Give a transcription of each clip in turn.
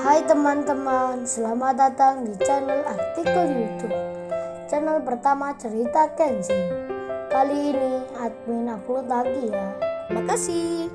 Hai teman-teman, selamat datang di channel artikel YouTube. Channel pertama cerita Kenshin. Kali ini admin upload lagi ya. Makasih.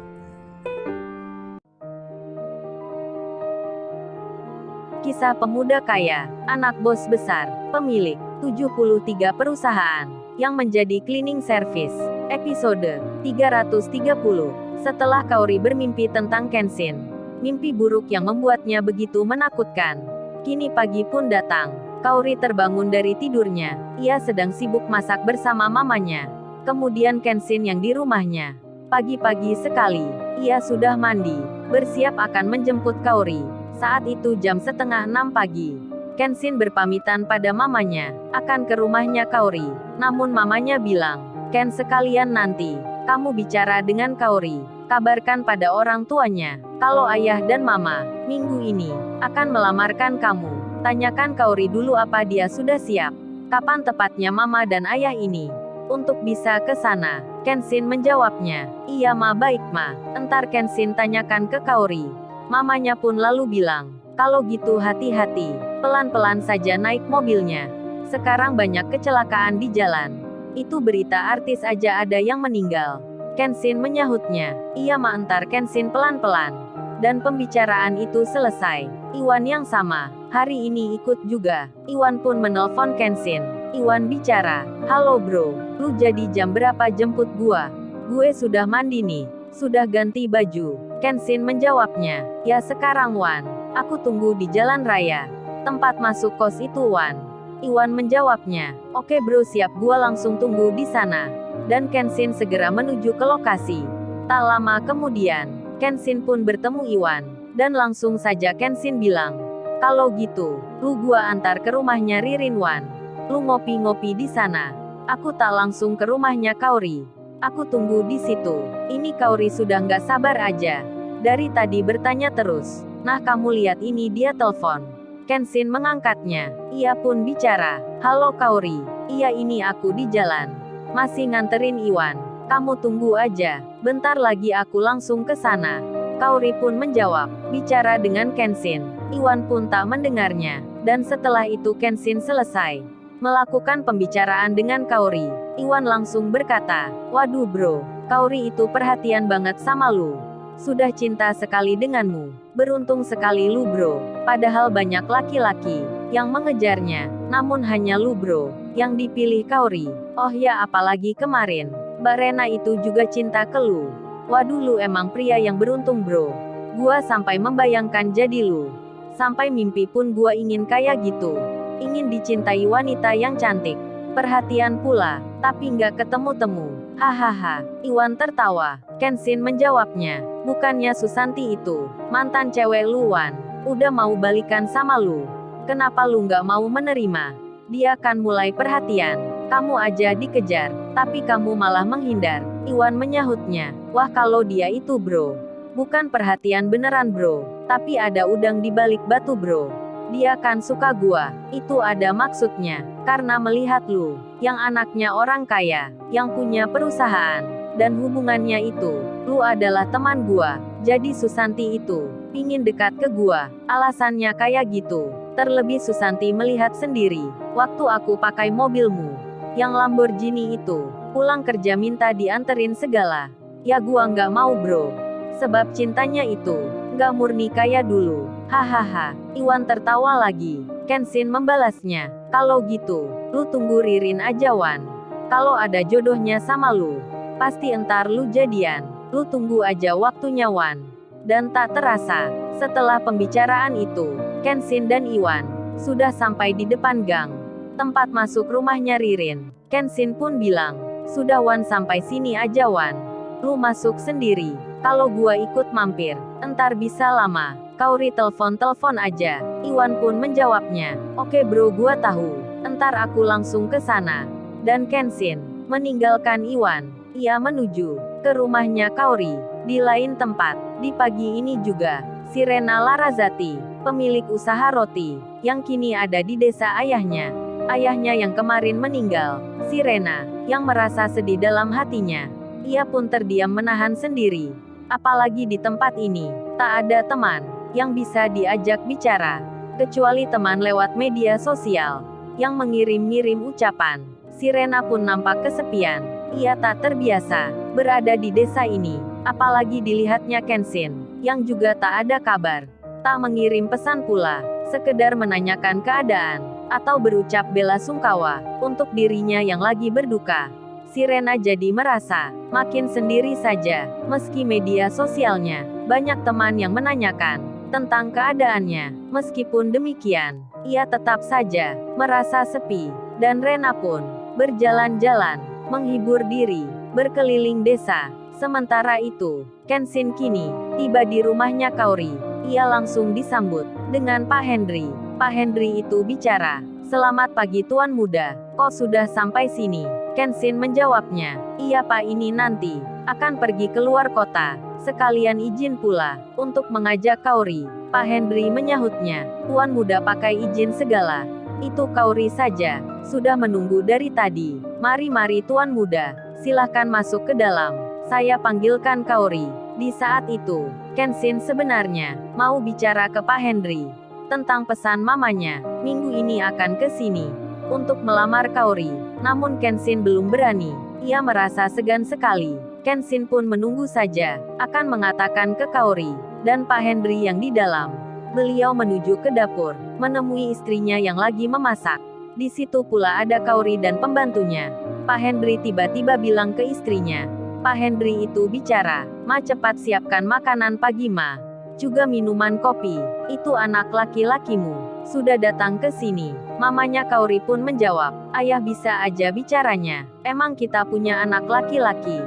Kisah pemuda kaya, anak bos besar, pemilik 73 perusahaan, yang menjadi cleaning service. Episode 330. Setelah Kaori bermimpi tentang Kenshin. Mimpi buruk yang membuatnya begitu menakutkan. Kini pagi pun datang. Kaori terbangun dari tidurnya. Ia sedang sibuk masak bersama mamanya. Kemudian Kenshin yang di rumahnya. Pagi-pagi sekali, ia sudah mandi, bersiap akan menjemput Kaori. Saat itu jam 5:30 pagi. Kenshin berpamitan pada mamanya, akan ke rumahnya Kaori. Namun mamanya bilang, "Ken, sekalian nanti kamu bicara dengan Kaori. Kabarkan pada orang tuanya, kalau ayah dan mama, minggu ini, akan melamarkan kamu. Tanyakan Kaori dulu apa dia sudah siap. Kapan tepatnya mama dan ayah ini untuk bisa ke sana?" Kenshin menjawabnya, "Iya ma, baik ma. Entar Kenshin tanyakan ke Kaori." Mamanya pun lalu bilang, "Kalau gitu hati-hati, pelan-pelan saja naik mobilnya. Sekarang banyak kecelakaan di jalan. Itu berita artis aja ada yang meninggal." Kenshin menyahutnya, "Iya ma, entar Kenshin pelan-pelan." Dan pembicaraan itu selesai. Iwan yang sama, hari ini ikut juga. Iwan pun menelpon Kenshin. Iwan bicara, "Halo bro, lu jadi jam berapa jemput gua? Gue sudah mandi nih, sudah ganti baju." Kenshin menjawabnya, "Ya sekarang Wan, aku tunggu di jalan raya. Tempat masuk kos itu Wan." Iwan menjawabnya, "Oke bro, siap, gua langsung tunggu di sana." Dan Kenshin segera menuju ke lokasi. Tak lama kemudian, Kenshin pun bertemu Iwan. Dan langsung saja Kenshin bilang, "Kalau gitu, lu gua antar ke rumahnya Ririn Wan. Lu ngopi-ngopi di sana. Aku tak langsung ke rumahnya Kaori. Aku tunggu di situ." Ini Kaori sudah nggak sabar aja. Dari tadi bertanya terus. "Nah kamu lihat ini, dia telepon." Kenshin mengangkatnya. Ia pun bicara, "Halo Kaori. Iya ini aku di jalan. Masih nganterin Iwan. Kamu tunggu aja. Bentar lagi aku langsung ke sana." Kaori pun menjawab, bicara dengan Kenshin. Iwan pun tak mendengarnya. Dan setelah itu Kenshin selesai melakukan pembicaraan dengan Kaori. Iwan langsung berkata, "Waduh bro, Kaori itu perhatian banget sama lu. Sudah cinta sekali denganmu. Beruntung sekali lu bro. Padahal banyak laki-laki yang mengejarnya. Namun hanya lu bro yang dipilih Kaori. Oh ya, apalagi kemarin Mbak Rena itu juga cinta ke lu. Waduh, lu emang pria yang beruntung bro. Gua sampai membayangkan jadi lu. Sampai mimpi pun gua ingin kayak gitu. Ingin dicintai wanita yang cantik, perhatian pula, tapi nggak ketemu-temu." Hahaha. Iwan tertawa. Kenshin menjawabnya, "Bukannya Susanti itu mantan cewek lu Wan, udah mau balikan sama lu. Kenapa lu nggak mau menerima? Dia kan mulai perhatian. Kamu aja dikejar, tapi kamu malah menghindar." Iwan menyahutnya, "Wah kalau dia itu bro, bukan perhatian beneran bro, tapi ada udang di balik batu bro. Dia kan suka gua, itu ada maksudnya. Karena melihat lu, yang anaknya orang kaya, yang punya perusahaan, dan hubungannya itu, lu adalah teman gua. Jadi Susanti itu pingin dekat ke gua, alasannya kayak gitu. Terlebih Susanti melihat sendiri, waktu aku pakai mobilmu, yang Lamborghini itu, pulang kerja minta dianterin segala. Ya gua nggak mau bro. Sebab cintanya itu nggak murni kayak dulu." Hahaha. Iwan tertawa lagi. Kenshin membalasnya, "Kalau gitu, lu tunggu Ririn aja Wan. Kalau ada jodohnya sama lu, pasti entar lu jadian. Lu tunggu aja waktunya Wan." Dan tak terasa, setelah pembicaraan itu, Kenshin dan Iwan sudah sampai di depan gang, tempat masuk rumahnya Ririn. Kenshin pun bilang, "Sudah Wan, sampai sini aja Wan. Lu masuk sendiri. Kalau gua ikut mampir, entar bisa lama. Kaori telepon aja." Iwan pun menjawabnya, "Oke bro, gua tahu. Entar aku langsung ke sana." Dan Kenshin meninggalkan Iwan. Ia menuju ke rumahnya Kaori. Di lain tempat, di pagi ini juga, si Rena Larazati, pemilik usaha roti, yang kini ada di desa ayahnya. Ayahnya yang kemarin meninggal. Si Rena, yang merasa sedih dalam hatinya. Ia pun terdiam menahan sendiri. Apalagi di tempat ini, tak ada teman yang bisa diajak bicara, kecuali teman lewat media sosial yang mengirim-ngirim ucapan. Sirena pun nampak kesepian. Ia tak terbiasa berada di desa ini, apalagi dilihatnya Kenshin, yang juga tak ada kabar. Tak mengirim pesan pula, sekedar menanyakan keadaan, atau berucap bela sungkawa untuk dirinya yang lagi berduka. Sirena jadi merasa makin sendiri saja, meski media sosialnya banyak teman yang menanyakan tentang keadaannya. Meskipun demikian, ia tetap saja merasa sepi, dan Rena pun berjalan-jalan, menghibur diri, berkeliling desa. Sementara itu, Kenshin kini tiba di rumahnya Kaori. Ia langsung disambut dengan Pak Henry. Pak Henry itu bicara, "Selamat pagi Tuan Muda, kok sudah sampai sini?" Kenshin menjawabnya, "Iya Pak, ini nanti akan pergi keluar kota, sekalian izin pula untuk mengajak Kaori." Pak Henry menyahutnya, "Tuan Muda pakai izin segala. Itu Kaori saja sudah menunggu dari tadi. Mari Tuan Muda, silahkan masuk ke dalam. Saya panggilkan Kaori." Di saat itu, Kenshin sebenarnya mau bicara ke Pak Henry tentang pesan mamanya minggu ini akan ke sini untuk melamar Kaori. Namun Kenshin belum berani. Ia merasa segan sekali. Kenshin pun menunggu saja akan mengatakan ke Kaori dan Pak Henry yang di dalam. Beliau menuju ke dapur, menemui istrinya yang lagi memasak. Di situ pula ada Kaori dan pembantunya. Pak Henry tiba-tiba bilang ke istrinya, "Pak Henry itu bicara, Ma cepat siapkan makanan pagi Ma. Juga minuman kopi. Itu anak laki-lakimu sudah datang ke sini." Mamanya Kaori pun menjawab, "Ayah bisa aja bicaranya. Emang kita punya anak laki-laki?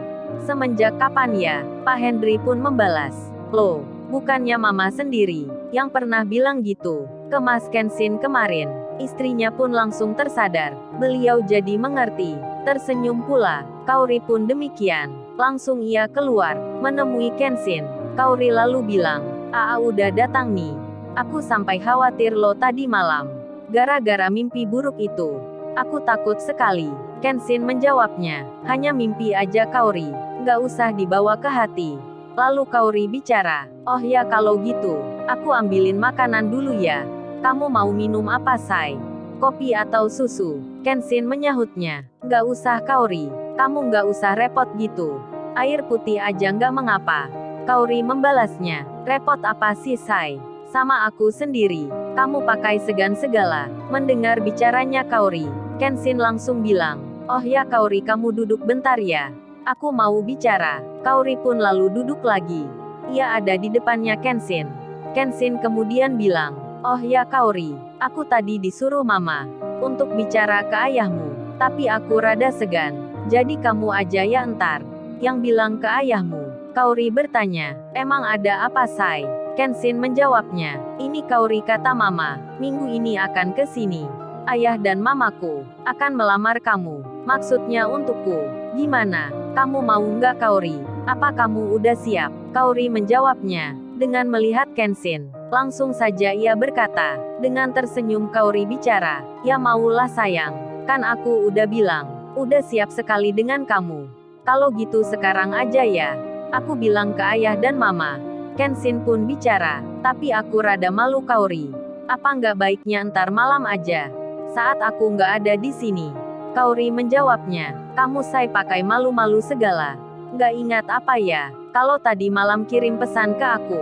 Semenjak kapan ya?" Pak Henry pun membalas, "Loh, bukannya Mama sendiri yang pernah bilang gitu ke Mas Kenshin kemarin?" Istrinya pun langsung tersadar. Beliau jadi mengerti. Tersenyum pula. Kaori pun demikian. Langsung ia keluar, menemui Kenshin. Kaori lalu bilang, "Aa udah datang nih. Aku sampai khawatir lo tadi malam. Gara-gara mimpi buruk itu. Aku takut sekali." Kenshin menjawabnya, "Hanya mimpi aja Kaori. Nggak usah dibawa ke hati." Lalu Kaori bicara, "Oh ya kalau gitu, aku ambilin makanan dulu ya. Kamu mau minum apa Say? Kopi atau susu?" Kenshin menyahutnya, "Nggak usah Kaori. Kamu nggak usah repot gitu. Air putih aja nggak mengapa." Kaori membalasnya, "Repot apa sih Say? Sama aku sendiri. Kamu pakai segan segala." Mendengar bicaranya Kaori, Kenshin langsung bilang, "Oh ya Kaori kamu duduk bentar ya. Aku mau bicara." Kaori pun lalu duduk lagi. Ia ada di depannya Kenshin. Kenshin kemudian bilang, "Oh ya Kaori, aku tadi disuruh Mama untuk bicara ke ayahmu. Tapi aku rada segan. Jadi kamu aja ya entar yang bilang ke ayahmu." Kaori bertanya, "Emang ada apa Say?" Kenshin menjawabnya, "Ini Kaori kata Mama, minggu ini akan ke sini. Ayah dan Mamaku akan melamar kamu. Maksudnya untukku. Gimana? Kamu mau nggak Kaori? Apa kamu udah siap?" Kaori menjawabnya, dengan melihat Kenshin. Langsung saja ia berkata, dengan tersenyum Kaori bicara, "Ya maulah sayang. Kan aku udah bilang, udah siap sekali dengan kamu. Kalau gitu sekarang aja ya. Aku bilang ke ayah dan Mama." Kenshin pun bicara, "Tapi aku rada malu Kaori. Apa nggak baiknya entar malam aja? Saat aku nggak ada di sini." Kaori menjawabnya, "Kamu Say pakai malu-malu segala. Nggak ingat apa ya? Kalau tadi malam kirim pesan ke aku.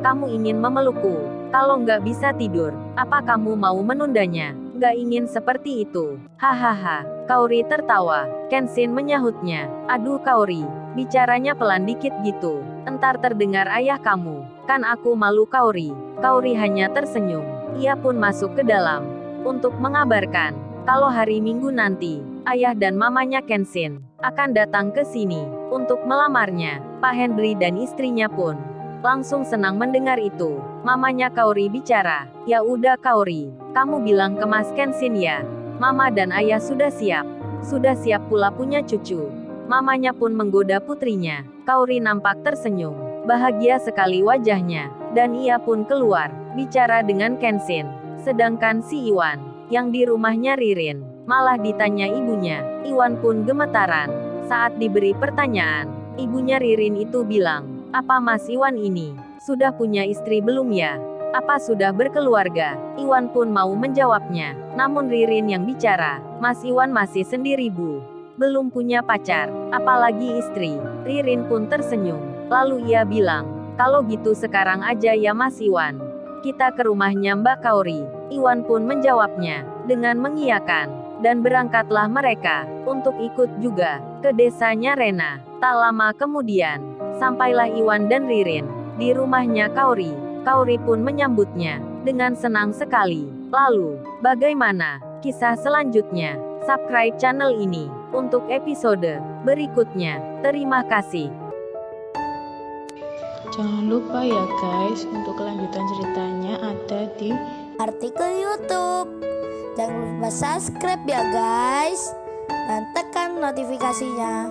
Kamu ingin memelukku. Kalau nggak bisa tidur, apa kamu mau menundanya? Nggak ingin seperti itu." "Hahaha." Kaori tertawa. Kenshin menyahutnya, "Aduh Kaori, bicaranya pelan dikit gitu. Entar terdengar ayah kamu. Kan aku malu Kaori." Kaori hanya tersenyum. Ia pun masuk ke dalam untuk mengabarkan kalau hari Minggu nanti, ayah dan mamanya Kenshin akan datang ke sini untuk melamarnya. Pak Henry dan istrinya pun langsung senang mendengar itu. Mamanya Kaori bicara, "Ya udah Kaori, kamu bilang ke Mas Kenshin ya. Mama dan ayah sudah siap. Sudah siap pula punya cucu." Mamanya pun menggoda putrinya. Kaori nampak tersenyum. Bahagia sekali wajahnya. Dan ia pun keluar, bicara dengan Kenshin. Sedangkan si Iwan, yang di rumahnya Ririn, malah ditanya ibunya. Iwan pun gemetaran. Saat diberi pertanyaan, ibunya Ririn itu bilang, "Apa Mas Iwan ini sudah punya istri belum ya?" Apa sudah berkeluarga? Iwan pun mau menjawabnya. Namun Ririn yang bicara. Mas Iwan masih sendiri Bu. Belum punya pacar, apalagi istri. Ririn pun tersenyum. Lalu ia bilang, kalau gitu sekarang aja ya Mas Iwan. Kita ke rumahnya Mbak Kauri. Iwan pun menjawabnya dengan mengiyakan. Dan berangkatlah mereka untuk ikut juga ke desanya Rena. Tak lama kemudian, sampailah Iwan dan Ririn di rumahnya Kauri. Kauri pun menyambutnya dengan senang sekali. Lalu, bagaimana kisah selanjutnya? Subscribe channel ini untuk episode berikutnya. Terima kasih. Jangan lupa ya guys, untuk kelanjutan ceritanya ada di artikel YouTube. Jangan lupa subscribe ya guys, dan tekan notifikasinya